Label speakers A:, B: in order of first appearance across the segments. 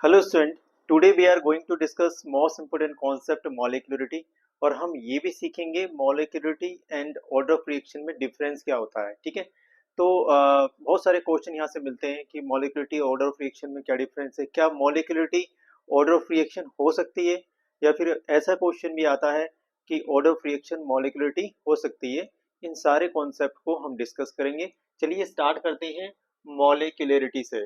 A: Hello student, today we are going to discuss most important concept molecularity. और हम ये भी सीखेंगे molecularity and order of reaction में डिफरेंस क्या होता है। ठीक है, तो बहुत सारे क्वेश्चन यहाँ से मिलते हैं कि मॉलिक्यूलरिटी ऑर्डर ऑफ रिएक्शन में क्या डिफरेंस है, क्या मॉलिक्यूलरिटी ऑर्डर ऑफ रिएक्शन हो सकती है, या फिर ऐसा क्वेश्चन भी आता है कि ऑर्डर ऑफ रिएक्शन मॉलिक्यूलरिटी हो सकती है। इन सारे कॉन्सेप्ट को हम डिस्कस करेंगे। चलिए स्टार्ट करते हैं मॉलिक्यूलरिटी से।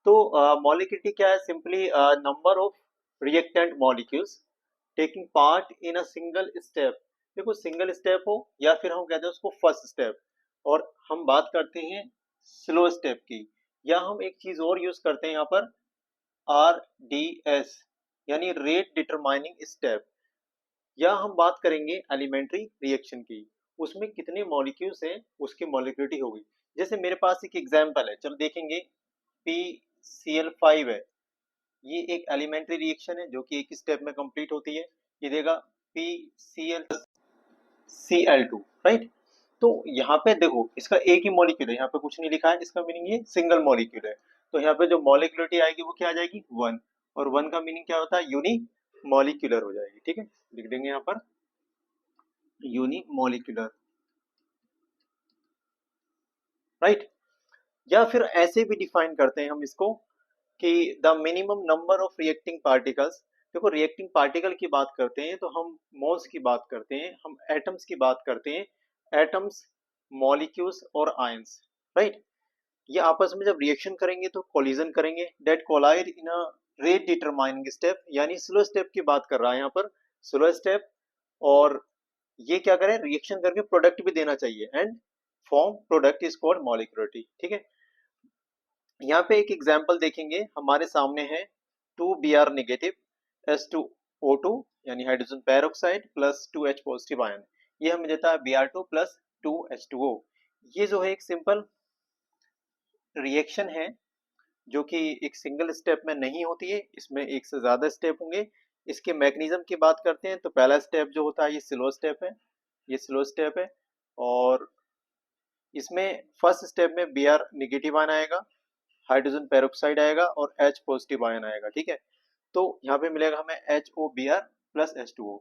A: तो मॉलिक्यूलरिटी क्या है? Simply number of reactant molecules taking part in a single step. देखो, सिंगल स्टेप हो या फिर हम कहते हैं उसको फर्स्ट स्टेप, और हम बात करते हैं स्लो स्टेप की, या हम एक चीज और यूज करते हैं यहाँ पर, आर डी एस, यानी रेट डिटरमाइनिंग स्टेप। या हम बात करेंगे एलिमेंट्री रिएक्शन की, उसमें कितने मॉलिक्यूल्स हैं उसकी मॉलिक्यूलरिटी होगी। जैसे मेरे पास एक एग्जांपल है, चलो देखेंगे। PCl5 है, ये एक एलिमेंट्री रिएक्शन है जो कि एक स्टेप में कंप्लीट होती है। ये देगा PCl Cl2, राइट। तो यहाँ पे देखो, इसका एक ही मॉलिक्यूल है, यहाँ पे कुछ नहीं लिखा है, इसका मीनिंग ये सिंगल मॉलिक्यूल है। तो यहाँ पे जो मॉलिक्यूलरिटी आएगी वो क्या आ जाएगी? 1। और 1 का मीनिंग क्या होता है? यूनी मॉलिक्यूलर हो जाएगी। ठीक है, लिख देंगे यहाँ पर यूनी मॉलिक्यूलर, राइट। या फिर ऐसे भी डिफाइन करते हैं हम इसको कि the minimum number of reacting particles. देखो, रिएक्टिंग पार्टिकल की बात करते हैं तो हम मोल्स की बात करते हैं, हम एटम्स की बात करते हैं। एटम्स, मॉलिक्यूल्स और आयंस, राइट। ये आपस में जब रिएक्शन करेंगे तो कोलिजन करेंगे, that collide in a rate determining step, यानी स्लो स्टेप की बात कर रहा है यहाँ पर, स्लो स्टेप। और ये क्या करें? रिएक्शन करके प्रोडक्ट भी देना चाहिए, and form product is called molecularity. ठीक है, यहाँ पे एक एग्जाम्पल देखेंगे, हमारे सामने है 2Br नेगेटिव H2O2, यानी hydrogen peroxide plus 2H positive ion. ये हमें देता है Br2 प्लस 2H2O। ये जो है एक सिंपल रिएक्शन है जो कि एक सिंगल स्टेप में नहीं होती है, इसमें एक से ज्यादा स्टेप होंगे। इसके मैकेनिज्म की बात करते हैं तो पहला स्टेप जो होता है ये स्लो स्टेप है, ये स्लो स्टेप है। और इसमें फर्स्ट स्टेप में Br नेगेटिव आयन आएगा, हाइड्रोजन पेरोक्साइड आएगा और H पॉजिटिव आयन आएगा। ठीक है, तो यहाँ पे मिलेगा हमें HOBr प्लस H2O।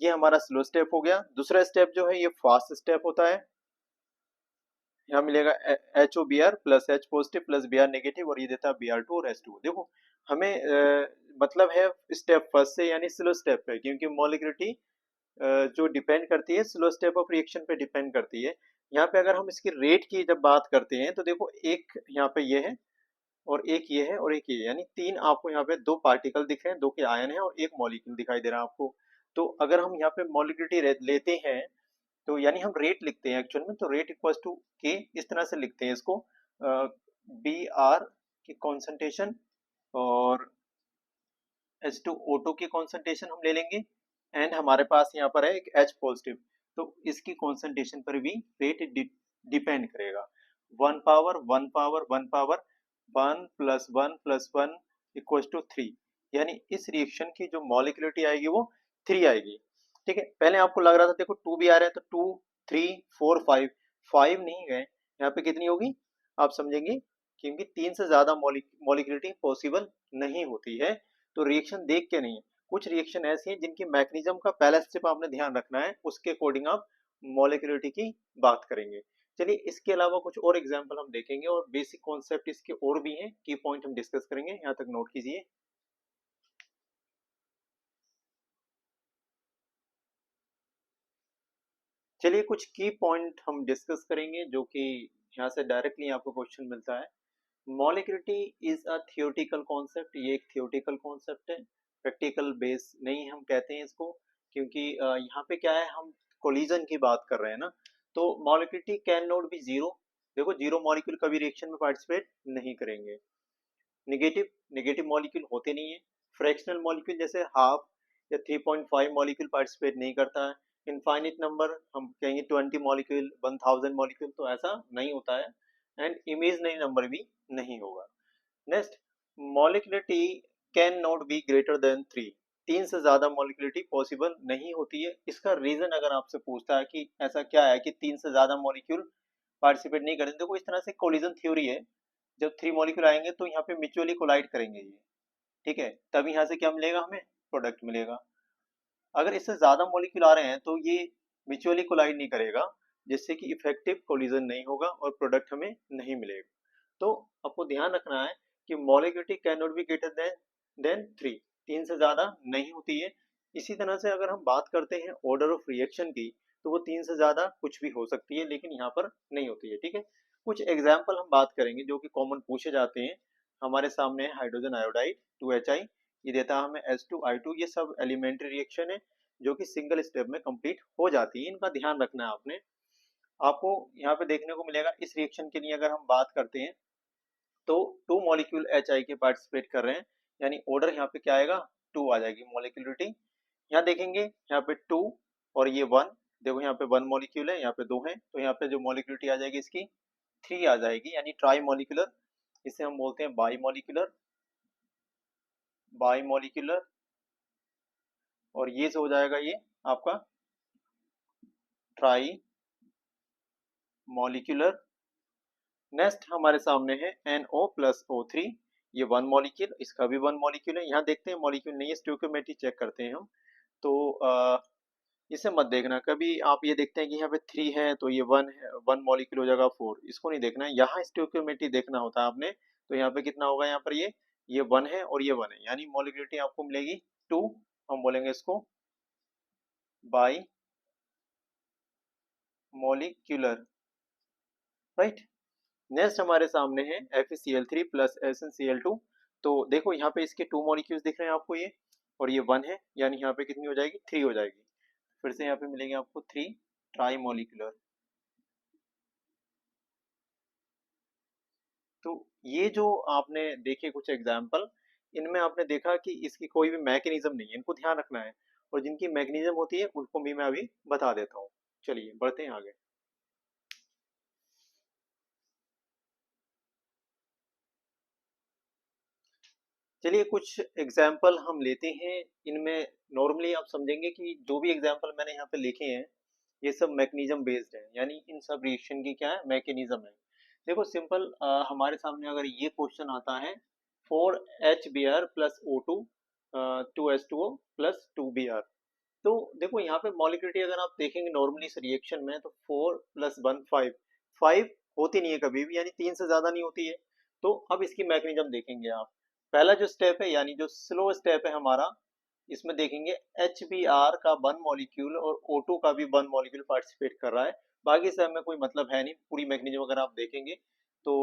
A: ये हमारा स्लो स्टेप हो गया। दूसरा स्टेप जो है ये फास्ट स्टेप होता है, यहाँ मिलेगा HOBr plus H positive plus Br negative, और ये देता है Br2 और H2O। देखो, हमें मतलब है स्टेप फर्स्ट से, यानी स्लो स्टेप पे, क्योंकि मॉलिक्यूलरिटी जो डिपेंड करती है स्लो स्टेप ऑफ रिएक्शन पे डिपेंड करती है। यहाँ पे अगर हम इसकी रेट की जब बात करते हैं तो देखो, एक यहाँ पे ये है और एक ये है और एक ये है, यानी तीन आपको यहाँ पे दो पार्टिकल दिख रहे हैं, दो के आयन है और एक मॉलिक्यूल दिखाई दे रहा है आपको। तो अगर हम यहाँ पे मॉलिक्यूलरिटी लेते हैं तो यानी हम रेट लिखते हैं एक्चुअल में, तो रेट इक्वल्स टू के, इस तरह से लिखते हैं इसको। Br की कॉन्सेंट्रेशन और H2O2 की कॉन्सेंट्रेशन हम ले लेंगे, एंड हमारे पास यहाँ पर है एक H पॉजिटिव, तो इसकी कॉन्सेंट्रेशन पर भी रेट डिपेंड करेगा। 1 power 1 power 1 power 1 + 1 + 1 equals to 3, यानी इस रिएक्शन की जो मॉलिक्यूलरिटी आएगी वो 3 आएगी। ठीक है, पहले आपको लग रहा था देखो 2 भी आ रहे हैं तो 2 3 4 5, 5 नहीं गए, यहाँ पे कितनी होगी आप समझेंगे, क्योंकि 3 से ज्यादा मॉलिक्यूलरिटी पॉसिबल नहीं होती है। तो रिएक्शन देख के नहीं, कुछ रिएक्शन ऐसी हैं जिनकी मैकेनिज्म का पहला स्टेप आपने ध्यान रखना है, उसके अकॉर्डिंग आप मॉलिक्यूलरिटी की बात करेंगे। चलिए, इसके अलावा कुछ और एग्जांपल हम देखेंगे और बेसिक कॉन्सेप्ट इसके और भी हैं, की पॉइंट हम डिस्कस करेंगे, यहाँ तक नोट कीजिए। चलिए, कुछ की पॉइंट हम डिस्कस करेंगे जो कि यहाँ से डायरेक्टली आपको क्वेश्चन मिलता है। Molecularity is a theoretical concept, ये एक थियोरेटिकल कॉन्सेप्ट है, प्रैक्टिकल बेस नहीं हम कहते हैं इसको, क्योंकि यहाँ पे क्या है, हम कोलिजन की बात कर रहे हैं ना। तो molecularity can not B zero. देखो, जीरो मॉलिक्यूल कभी रिएक्शन में पार्टिसिपेट नहीं करेंगे। नेगेटिव नेगेटिव मॉलिक्यूल होते नहीं है। फ्रैक्शनल मॉलिक्यूल जैसे हाफ या 3.5 मॉलिक्यूल पार्टिसिपेट नहीं करता है। इनफाइनिट नंबर हम कहेंगे 20 मॉलिक्यूल, 1000 मॉलिक्यूल, तो ऐसा नहीं होता है। एंड इमेजिनरी नंबर भी नहीं होगा। Next, molecularity can not be greater than 3। 3 से ज्यादा मॉलिक्यूलरिटी पॉसिबल नहीं होती है। इसका रीजन अगर आपसे पूछता है कि ऐसा क्या है कि 3 से ज्यादा मॉलिक्यूल पार्टिसिपेट नहीं करेंगे, देखो इस तरह से कोलिजन थ्योरी है। जब 3 मॉलिक्यूल आएंगे तो यहाँ पे म्यूचुअली कोलाइड करेंगे ये, ठीक है, तब यहाँ से क्या मिलेगा, हमें प्रोडक्ट मिलेगा। अगर इससे ज्यादा मॉलिक्यूल आ रहे हैं तो ये म्यूचुअली कोलाइड नहीं करेगा, जिससे कि इफेक्टिव कोलिजन नहीं होगा और प्रोडक्ट हमें नहीं मिलेगा। तो आपको ध्यान रखना है कि molecularity can not be greater than 3, 3 से ज्यादा नहीं होती है। इसी तरह से अगर हम बात करते हैं ऑर्डर ऑफ रिएक्शन की, तो वो 3 से ज्यादा कुछ भी हो सकती है, लेकिन यहाँ पर नहीं होती है। ठीक है, कुछ एग्जाम्पल हम बात करेंगे जो कि कॉमन पूछे जाते हैं। हमारे सामने है हाइड्रोजन आयोडाइड 2HI, ये देता है हमें H2I2। ये सब एलिमेंट्री रिएक्शन है जो कि सिंगल स्टेप में कंप्लीट हो जाती है, इनका ध्यान रखना है आपने। आपको यहाँ पे देखने को मिलेगा इस रिएक्शन के लिए अगर हम बात करते हैं तो 2 मॉलिक्यूल HI के पार्टिसिपेट कर रहे हैं, यानी ऑर्डर यहाँ पे क्या आएगा, 2 आ जाएगी मॉलिक्यूलरिटी। यहाँ देखेंगे यहाँ पे 2 और ये 1, देखो यहाँ पे 1 मॉलिक्यूल है, यहाँ पे 2 है, तो यहाँ पे जो मॉलिक्यूलरिटी आ जाएगी इसकी 3 आ जाएगी, यानी ट्राई मॉलिक्यूलर। इसे हम बोलते हैं बाई मॉलिक्यूलर, बाई मॉलिक्यूलर। और ये जो हो जाएगा ये आपका ट्राई मॉलिक्यूलर। नेक्स्ट हमारे सामने है NO+O3, ये 1 मॉलिक्यूल, इसका भी 1 मॉलिक्यूल है। यहाँ देखते हैं मॉलिक्यूल नहीं है, स्टोइकियोमेट्री चेक करते हैं हम। तो इसे मत देखना कभी, आप ये देखते हैं कि यहाँ पे 3 है तो ये 1 है, 1 मॉलिक्यूल हो जाएगा 4, इसको नहीं देखना है, यहाँ स्टोइकियोमेट्री देखना होता है आपने। तो यहाँ पे कितना होगा, यहाँ पर ये 1 है और ये 1 है, यानी मॉलिक्यूलिटी आपको मिलेगी 2। हम बोलेंगे इसको बाई मॉलिक्यूलर, राइट। नेक्स्ट हमारे सामने है FeCl3 प्लस SnCl2। तो देखो यहाँ पे इसके 2 मॉलिक्यूल्स दिख रहे हैं आपको, ये और ये 1 है, यानी यहाँ पे कितनी हो जाएगी, 3 हो जाएगी। फिर से यहाँ पे मिलेंगे आपको 3 ट्राई मॉलिक्यूलर। तो ये जो आपने देखे कुछ एग्जाम्पल, इनमें आपने देखा कि इसकी कोई भी मैकेनिज्म नहीं है, इनको ध्यान रखना है। और जिनकी मैकेनिज्म होती है उनको भी मैं अभी बता देता हूँ। चलिए बढ़ते हैं आगे। चलिए कुछ एग्जाम्पल हम लेते हैं। इनमें नॉर्मली आप समझेंगे कि जो भी एग्जाम्पल मैंने यहाँ पे लिखे हैं ये सब मैकेनिज्म बेस्ड है, यानी इन सब रिएक्शन की क्या है, मैकेनिज्म है। देखो सिंपल, हमारे सामने अगर ये क्वेश्चन आता है 4HBr plus O2 2H2O plus 2Br। तो देखो यहाँ पे मॉलिक्यूलिटी अगर आप देखेंगे नॉर्मली इस रिएक्शन में, तो 4 प्लस 1 5, 5 होती नहीं है कभी भी, यानी 3 से ज्यादा नहीं होती है। तो अब इसकी मैकेनिज्म देखेंगे आप। पहला जो स्टेप है, यानी जो स्लो स्टेप है हमारा, इसमें देखेंगे HBr का 1 मॉलिक्यूल और O2 का भी 1 मॉलिक्यूल पार्टिसिपेट कर रहा है। बाकी से हमें कोई मतलब है नहीं, पूरी मैकेनिज्म अगर आप देखेंगे तो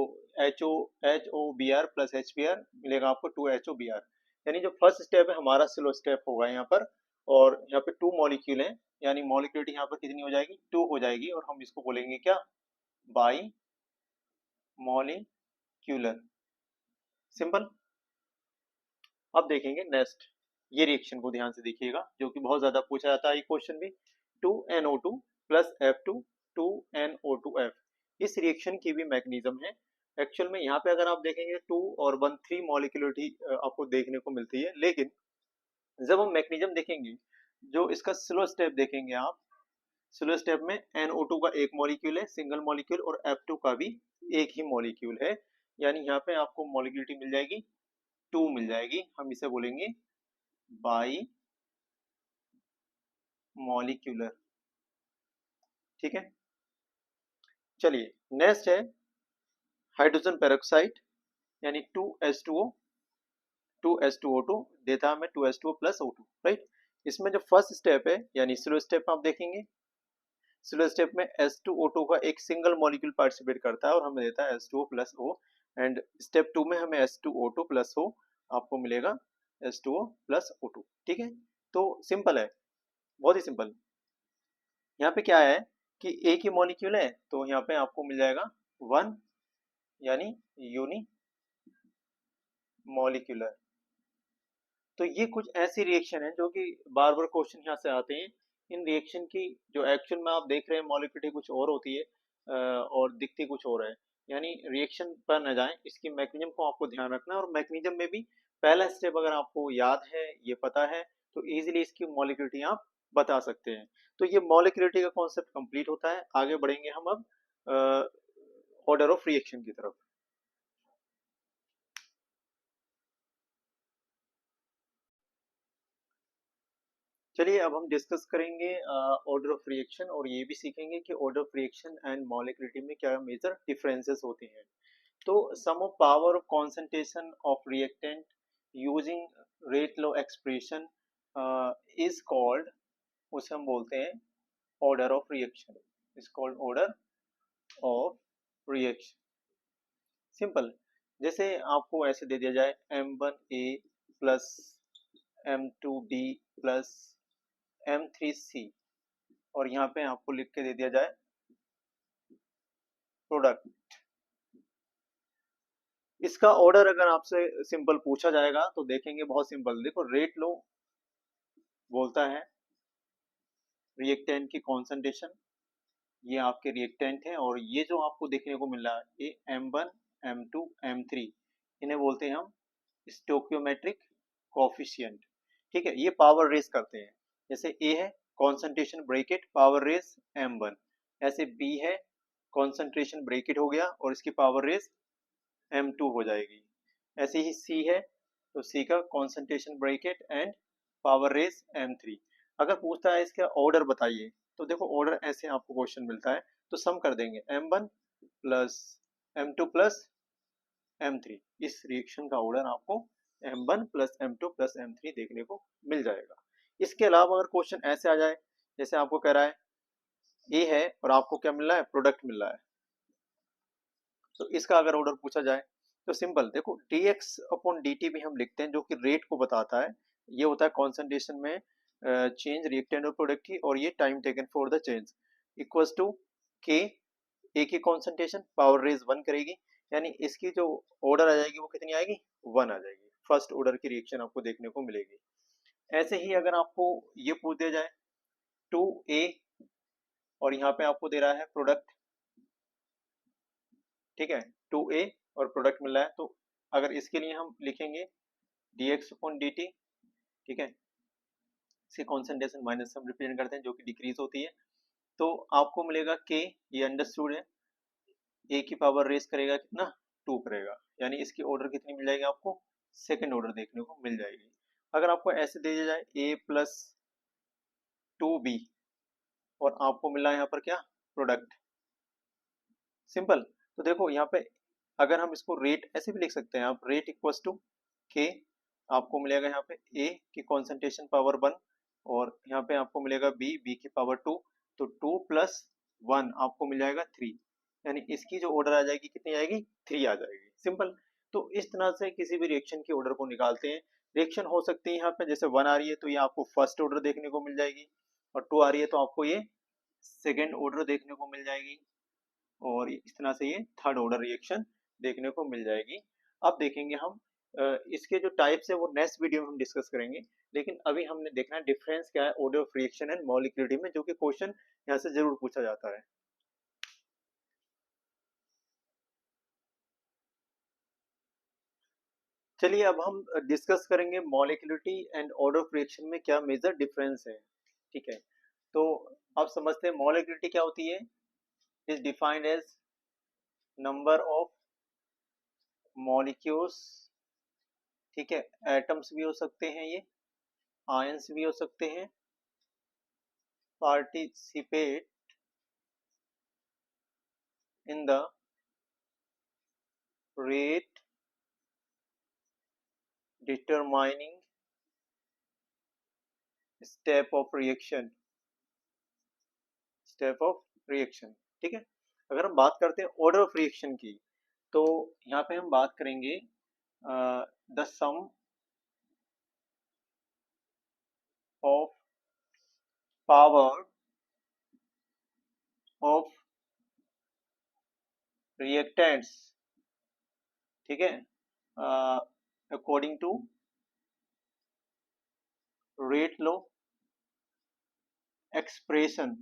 A: HOBr प्लस HBr मिलेगा आपको 2HOBr, यानी जो फर्स्ट स्टेप है हमारा स्लो स्टेप होगा यहाँ पर। और यहाँ पे 2 मॉलिक्यूल है, यानी मॉलिक्यूलिटी यहाँ पर कितनी हो जाएगी, 2 हो जाएगी, और हम इसको बोलेंगे क्या, बाई मॉलिक्यूलर। सिंपल। अब देखेंगे नेक्स्ट, ये रिएक्शन को ध्यान से देखिएगा जो कि बहुत ज्यादा पूछा जाता है ये क्वेश्चन भी। 2NO2 प्लस F2 2NO2F, इस रिएक्शन की भी मैकेनिज्म है। एक्चुअल में यहाँ पे अगर आप देखेंगे 2 और 1 3 मॉलिक्यूलिटी आपको देखने को मिलती है, लेकिन जब हम मैकेनिज्म देखेंगे, जो इसका स्लो स्टेप देखेंगे आप, स्लो स्टेप में NO2 का एक मॉलिक्यूल है सिंगल मॉलिक्यूल, और F2 का भी एक ही मॉलिक्यूल है, यानी यहाँ पे आपको मॉलिक्यूलिटी मिल जाएगी 2 मिल जाएगी। हम इसे बोलेंगे बाई मॉलिक्यूलर। ठीक है, चलिए नेक्स्ट है हाइड्रोजन पेरोक्साइड, यानी 2H2O 2H2O2 देता हमें 2H2O प्लस O2, राइट। इसमें जो फर्स्ट स्टेप है, यानी स्लो स्टेप आप देखेंगे, स्लो स्टेप में H2O2 का एक सिंगल मॉलिक्यूल पार्टिसिपेट करता है और हमें देता है H2O plus O। And step 2 में हमें H2O2 प्लस O आपको मिलेगा H2O प्लस O2। ठीक है, तो सिंपल है, बहुत ही सिंपल। यहाँ पे क्या है कि एक ही मॉलिक्यूल है, तो यहाँ पे आपको मिल जाएगा 1, यानी यूनी मॉलिक्यूलर। तो ये कुछ ऐसी रिएक्शन है जो कि बार बार क्वेश्चन यहाँ से आते हैं। इन रिएक्शन की जो एक्चुअल में आप देख रहे हैं मॉलिक्यूलिटी कुछ और होती है और दिखती कुछ और है, यानी रिएक्शन पर न जाए, इसकी मैकेनिज्म को आपको ध्यान रखना है। और मैकेनिज्म में भी पहला स्टेप अगर आपको याद है, ये पता है, तो इजीली इसकी मॉलिक्यूलिटी आप बता सकते हैं। तो ये मॉलिक्यूलिटी का कॉन्सेप्ट कंप्लीट होता है। आगे बढ़ेंगे हम अब ऑर्डर ऑफ रिएक्शन की तरफ। चलिए अब हम डिस्कस करेंगे ऑर्डर ऑफ रिएक्शन और ये भी सीखेंगे कि order of reaction and molecularity में क्या मेजर डिफरेंसेस होते हैं। तो sum of power of concentration of reactant using rate law expression is called, उसे हम बोलते हैं order of reaction, is called order of reaction. Simple, जैसे आपको ऐसे दे दिया जाए M1A plus M2B plus M3C और यहाँ पे आपको लिख के दे दिया जाए प्रोडक्ट। इसका ऑर्डर अगर आपसे सिंपल पूछा जाएगा तो देखेंगे बहुत सिंपल। देखो रेट लो बोलता है रिएक्टेंट की कॉन्सेंट्रेशन, ये आपके रिएक्टेंट है और ये जो आपको देखने को मिल रहा है ये M1 M2 M3, इन्हें बोलते हैं हम स्टोकियोमेट्रिक कोफिशिएंट। ठीक है, ये पावर रेस करते हैं। जैसे A है concentration bracket power race M1, ऐसे B है कॉन्सेंट्रेशन ब्रैकेट हो गया और इसकी पावर रेस M2 हो जाएगी। ऐसे ही C है तो C का concentration bracket and power raise M3। अगर पूछता है इसका ऑर्डर बताइए तो देखो ऑर्डर ऐसे आपको क्वेश्चन मिलता है तो सम कर देंगे M1 plus M2 plus M3। इस रिएक्शन का ऑर्डर आपको M1 plus M2 plus M3 देखने को मिल जाएगा। इसके अलावा अगर क्वेश्चन ऐसे आ जाए जैसे आपको कह रहा है A है और आपको क्या मिल रहा है, प्रोडक्ट मिल रहा है, तो इसका अगर ऑर्डर पूछा जाए तो सिंपल देखो dx अपॉन dt भी हम लिखते हैं जो कि रेट को बताता है। ये होता है कॉन्सेंट्रेशन में चेंज रिएक्टेंट और प्रोडक्ट की और ये time taken for the change equals to K. A की कॉन्सेंट्रेशन पावर रेज 1 करेगी, यानी इसकी जो ऑर्डर आ जाएगी वो कितनी आएगी, 1 आ जाएगी। फर्स्ट ऑर्डर की रिएक्शन आपको देखने को मिलेगी। ऐसे ही अगर आपको ये पूछ दिया जाए 2A और यहाँ पे आपको दे रहा है प्रोडक्ट, ठीक है 2A और प्रोडक्ट मिल रहा है, तो अगर इसके लिए हम लिखेंगे dx अपॉन dt, ठीक है इसकी कॉन्सेंट्रेशन माइनस हम रिप्रेजेंट करते हैं जो कि डिक्रीज होती है, तो आपको मिलेगा k, ये अंडरस्टूड है, a की पावर रेस करेगा कितना 2 करेगा, यानी इसकी ऑर्डर कितनी मिल जाएगी आपको, सेकंड ऑर्डर देखने को मिल जाएगी। अगर आपको ऐसे दे दिया जाए a प्लस 2b और आपको मिला यहाँ पर क्या, प्रोडक्ट। सिंपल, तो देखो यहाँ पे अगर हम इसको रेट ऐसे भी लिख सकते हैं आप, रेट इक्वल्स टू के, आपको मिलेगा यहाँ पे ए की कॉन्सेंट्रेशन पावर 1 और यहाँ पे आपको मिलेगा बी की पावर 2, तो 2 प्लस 1 आपको मिल जाएगा 3, यानी इसकी जो ऑर्डर आ जाएगी कितनी आएगी, 3 आ जाएगी। सिंपल, तो इस तरह से किसी भी रिएक्शन की ऑर्डर को निकालते हैं। रिएक्शन हो सकती है यहाँ पे जैसे 1 आ रही है तो ये आपको फर्स्ट ऑर्डर देखने को मिल जाएगी और 2 आ रही है तो आपको ये सेकेंड ऑर्डर देखने को मिल जाएगी और इस तरह से ये थर्ड ऑर्डर रिएक्शन देखने को मिल जाएगी। अब देखेंगे हम इसके जो टाइप्स है वो नेक्स्ट वीडियो में हम डिस्कस करेंगे, लेकिन अभी हमने देखना है डिफरेंस क्या है order of reaction and molecularity में, जो कि क्वेश्चन यहाँ से जरूर पूछा जाता है। चलिए अब हम डिस्कस करेंगे molecularity and order of reaction में क्या मेजर डिफरेंस है। ठीक है, तो अब समझते हैं मॉलिक्यूलरिटी क्या होती है। Is defined as number of molecules, ठीक है एटम्स भी हो सकते हैं, ये आयंस भी हो सकते हैं, participate in the rate determining step of reaction, step of reaction. ठीक है, अगर हम बात करते हैं ऑर्डर ऑफ रिएक्शन की तो यहाँ पे हम बात करेंगे the sum of power of reactants, ठीक है according to rate law expression,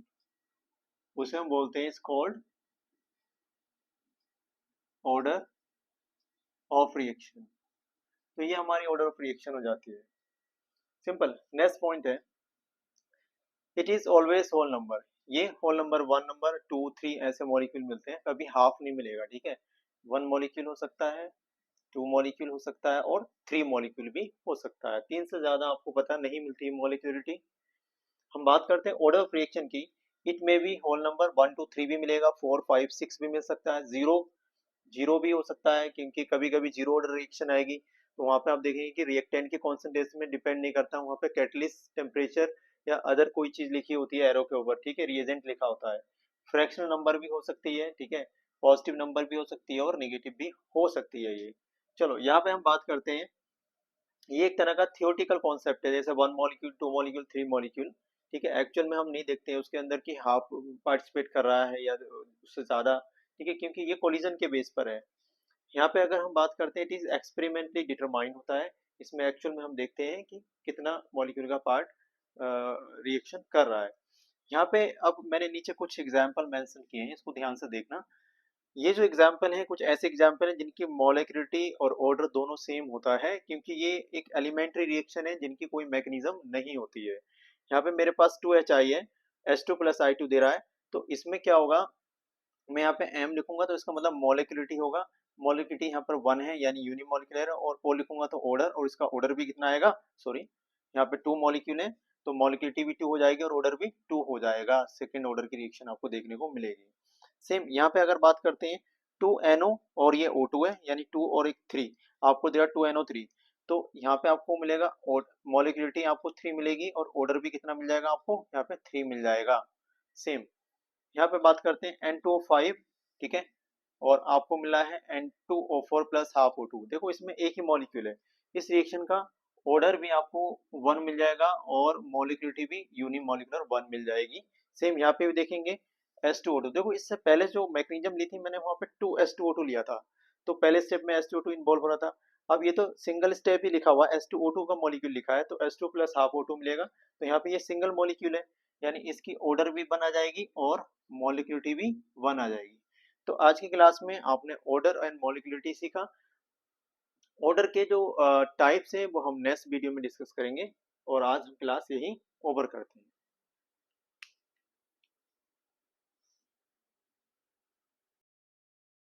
A: उसे हम बोलते हैं is called order of reaction. तो ये हमारी ऑर्डर ऑफ रिएक्शन हो जाती है। सिंपल, नेक्स्ट पॉइंट है it is always whole number. ये होल नंबर 1 नंबर 2 3 ऐसे मॉलिक्यूल मिलते हैं, कभी हाफ नहीं मिलेगा। ठीक है, 1 मॉलिक्यूल हो सकता है, 2 मॉलिक्यूल हो सकता है और 3 मॉलिक्यूल भी हो सकता है। 3 से ज्यादा आपको पता नहीं मिलती मॉलिक्यूलरिटी। हम बात करते हैं ऑर्डर ऑफ रिएक्शन की, it may be whole number 1 2 3 भी मिलेगा, 4 5 6 भी मिल सकता है, जीरो जीरो भी हो सकता है, क्योंकि कभी कभी जीरो ऑर्डर रिएक्शन आएगी, तो वहां पे आप देखेंगे कि रिएक्टेंट की कॉन्सेंट्रेशन में डिपेंड नहीं करता, वहां पे कैटलिस्ट टेम्परेचर या अदर कोई चीज लिखी होती है एरो के ऊपर, ठीक है, रिएजेंट लिखा होता है। फ्रैक्शनल नंबर भी हो सकती है, ठीक है, पॉजिटिव नंबर भी हो सकती है और नेगेटिव भी हो सकती है ये। चलो यहाँ पे हम बात करते हैं, ये एक तरह का थियोटिकल कॉन्सेप्ट है, जैसे 1 मॉलिक्यूल 2 मॉलिक्यूल 3 मॉलिक्यूल, ठीक है, एक्चुअल में हम नहीं देखते हैं उसके अंदर की हाफ पार्टिसिपेट कर रहा है या उससे ज्यादा, ठीक है, क्योंकि ये कोलिजन के बेस पर है। यहाँ पे अगर हम बात करते हैं, इट इज एक्सपेरिमेंटली डिटरमाइन होता है, इसमें एक्चुअल में हम देखते हैं कि कितना मॉलिक्यूल का पार्ट रिएक्शन कर रहा है। यहाँ पे अब मैंने नीचे कुछ एग्जाम्पल मेंशन किए हैं, इसको ध्यान से देखना। ये जो एग्जाम्पल है, कुछ ऐसे एग्जाम्पल हैं जिनकी मॉलिक्यूलरिटी और ऑर्डर दोनों सेम होता है, क्योंकि ये एक एलिमेंट्री रिएक्शन है जिनकी कोई मैकेनिज्म नहीं होती है। यहाँ पे मेरे पास 2Hi है, H2 + I2 दे रहा है, तो इसमें क्या होगा, मैं यहाँ पे M लिखूंगा तो इसका मतलब मॉलिक्यूलरिटी होगा, मॉलिक्यूलरिटी यहाँ पर 1 है यानी यूनिमॉलिक्यूलर है, और O लिखूंगा तो ऑर्डर, और इसका ऑर्डर भी कितना आएगा, सॉरी, यहाँ पे 2 मॉलिक्यूल है तो मॉलिक्यूलरिटी भी 2 हो जाएगी और ऑर्डर भी 2 हो जाएगा, सेकेंड ऑर्डर की रिएक्शन आपको देखने को मिलेगी। सेम यहाँ पे अगर बात करते हैं, 2NO और ये O2 है, यानी 2 और एक 3, आपको दे रहा 2NO3, तो यहाँ पे आपको मिलेगा मॉलिक्यूलरिटी आपको 3 मिलेगी और ऑर्डर भी कितना मिल जाएगा आपको, यहाँ पे 3 मिल जाएगा। सेम यहाँ पे बात करते हैं N2O5, ठीक है, और आपको मिला है N2O4 प्लस हाफ O2, देखो इसमें एक ही मॉलिक्यूल है, इस रिएक्शन का ऑर्डर भी आपको 1 मिल जाएगा और मॉलिक्यूलरिटी भी यूनिमॉलिक्यूलर 1 मिल जाएगी। सेम यहाँ पे भी देखेंगे H2O2, देखो इससे पहले जो मैग्नीशियम ली थी मैंने, वहां पे 2H2O2 लिया था, तो पहले स्टेप में H2O2 इन्वॉल्व हो रहा था, अब ये तो सिंगल स्टेप ही लिखा हुआ है, H2O2 का मॉलिक्यूल लिखा है तो H2 प्लस हाफ O2 मिलेगा, तो यहाँ पे ये सिंगल मॉलिक्यूल है, यानी इसकी ऑर्डर भी 1 आ जाएगी और मॉलिक्यूलरिटी भी 1 आ जाएगी। तो आज की क्लास में आपने ऑर्डर एंड मॉलिक्यूलरिटी सीखा। ऑर्डर के जो टाइप्स हैं वो हम नेक्स्ट वीडियो में डिस्कस करेंगे, और आज हम क्लास यही ओवर करते हैं।